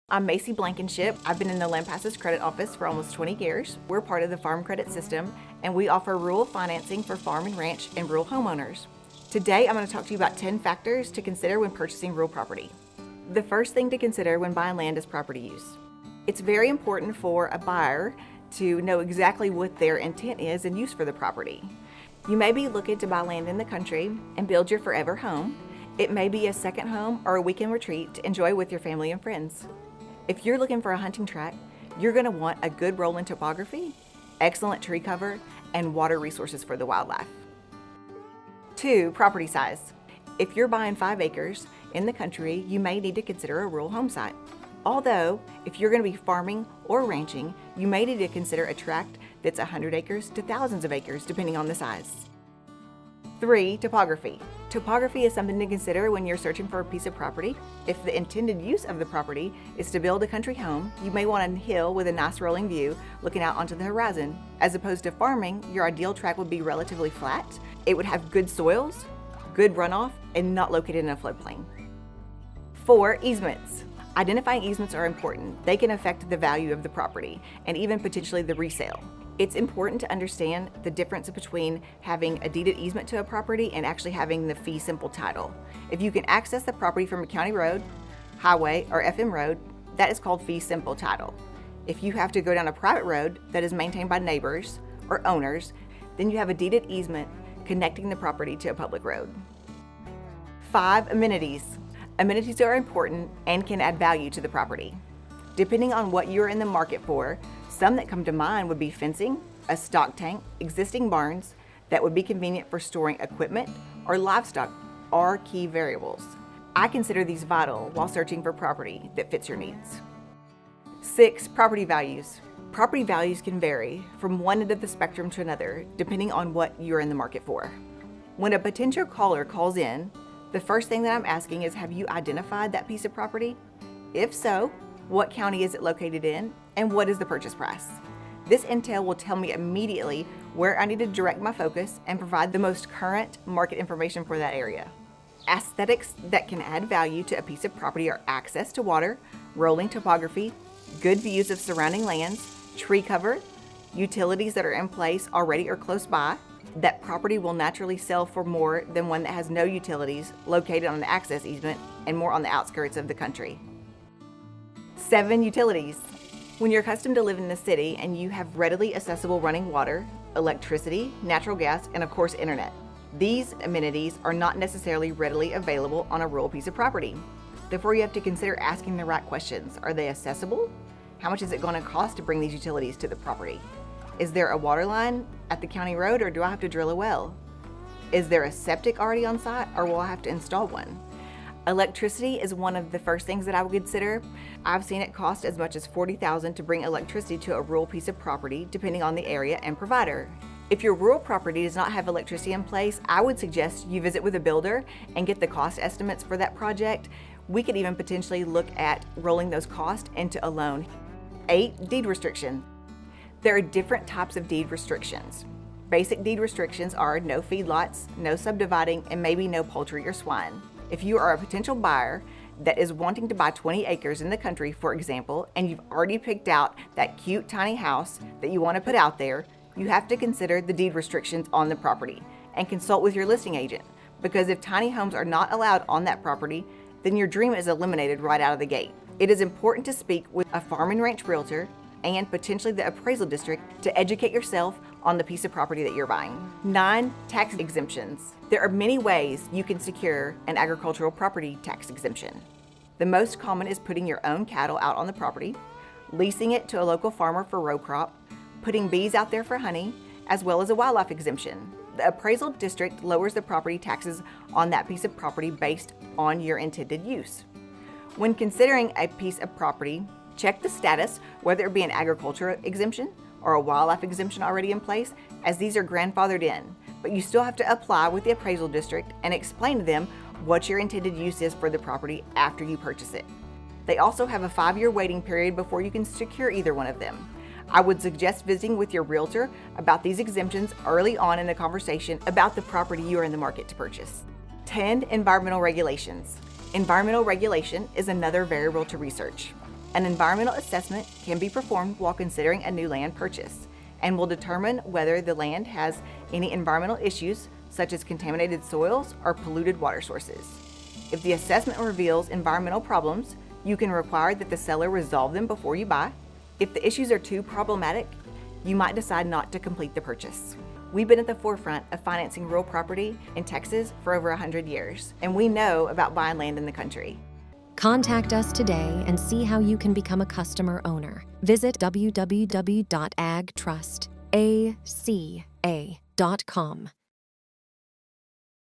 I'm Macy Blankenship. I've been in the Lampasas Credit Office for almost 20 years. We're part of the Farm Credit system, and we offer rural financing for farm and ranch and rural homeowners. Today, I'm going to talk to you about 10 factors to consider when purchasing rural property. The first thing to consider when buying land is property use. It's very important for a buyer to know exactly what their intent is and use for the property. You may be looking to buy land in the country and build your forever home. It may be a second home or a weekend retreat to enjoy with your family and friends. If you're looking for a hunting tract, you're going to want a good rolling topography, excellent tree cover, and water resources for the wildlife. 2, property size. If you're buying 5 acres in the country, you may need to consider a rural home site. Although, if you're going to be farming or ranching, you may need to consider a tract that's 100 acres to thousands of acres, depending on the size. 3, topography. Topography is something to consider when you're searching for a piece of property. If the intended use of the property is to build a country home, you may want a hill with a nice rolling view looking out onto the horizon. As opposed to farming, your ideal tract would be relatively flat. It would have good soils, good runoff, and not located in a floodplain. 4, easements. Identifying easements are important. They can affect the value of the property and even potentially the resale. It's important to understand the difference between having a deeded easement to a property and actually having the fee simple title. If you can access the property from a county road, highway, or FM road, that is called fee simple title. If you have to go down a private road that is maintained by neighbors or owners, then you have a deeded easement connecting the property to a public road. 5, amenities. Amenities are important and can add value to the property. Depending on what you're in the market for, some that come to mind would be fencing, a stock tank, existing barns that would be convenient for storing equipment, or livestock are key variables. I consider these vital while searching for property that fits your needs. 6, property values. Property values can vary from one end of the spectrum to another, depending on what you're in the market for. When a potential caller calls in, the first thing that I'm asking is, have you identified that piece of property? If so, what county is it located in, and what is the purchase price? This intel will tell me immediately where I need to direct my focus and provide the most current market information for that area. Aesthetics that can add value to a piece of property are access to water, rolling topography, good views of surrounding lands, tree cover, utilities that are in place already or close by. That property will naturally sell for more than one that has no utilities, located on an access easement, and more on the outskirts of the country. 7, utilities. When you're accustomed to living in the city and you have readily accessible running water, electricity, natural gas, and of course internet, these amenities are not necessarily readily available on a rural piece of property. Therefore, you have to consider asking the right questions. Are they accessible? How much is it going to cost to bring these utilities to the property? Is there a water line at the county road, or do I have to drill a well? Is there a septic already on site, or will I have to install one? Electricity is one of the first things that I would consider. I've seen it cost as much as $40,000 to bring electricity to a rural piece of property, depending on the area and provider. If your rural property does not have electricity in place, I would suggest you visit with a builder and get the cost estimates for that project. We could even potentially look at rolling those costs into a loan. 8, deed restriction. There are different types of deed restrictions. Basic deed restrictions are no feedlots, no subdividing, and maybe no poultry or swine. If you are a potential buyer that is wanting to buy 20 acres in the country, for example, and you've already picked out that cute tiny house that you want to put out there, you have to consider the deed restrictions on the property and consult with your listing agent. Because if tiny homes are not allowed on that property, then your dream is eliminated right out of the gate. It is important to speak with a farm and ranch realtor and potentially the appraisal district to educate yourself on the piece of property that you're buying. 9, tax exemptions. There are many ways you can secure an agricultural property tax exemption. The most common is putting your own cattle out on the property, leasing it to a local farmer for row crop, putting bees out there for honey, as well as a wildlife exemption. The appraisal district lowers the property taxes on that piece of property based on your intended use. When considering a piece of property, check the status, whether it be an agricultural exemption or a wildlife exemption already in place, as these are grandfathered in. But you still have to apply with the appraisal district and explain to them what your intended use is for the property after you purchase it. They also have a 5-year waiting period before you can secure either one of them. I would suggest visiting with your realtor about these exemptions early on in the conversation about the property you are in the market to purchase. 10, environmental regulations. Environmental regulation is another variable to research. An environmental assessment can be performed while considering a new land purchase and will determine whether the land has any environmental issues such as contaminated soils or polluted water sources. If the assessment reveals environmental problems, you can require that the seller resolve them before you buy. If the issues are too problematic, you might decide not to complete the purchase. We've been at the forefront of financing rural property in Texas for over 100 years, and we know about buying land in the country. Contact us today and see how you can become a customer owner. Visit www.agtrustaca.com.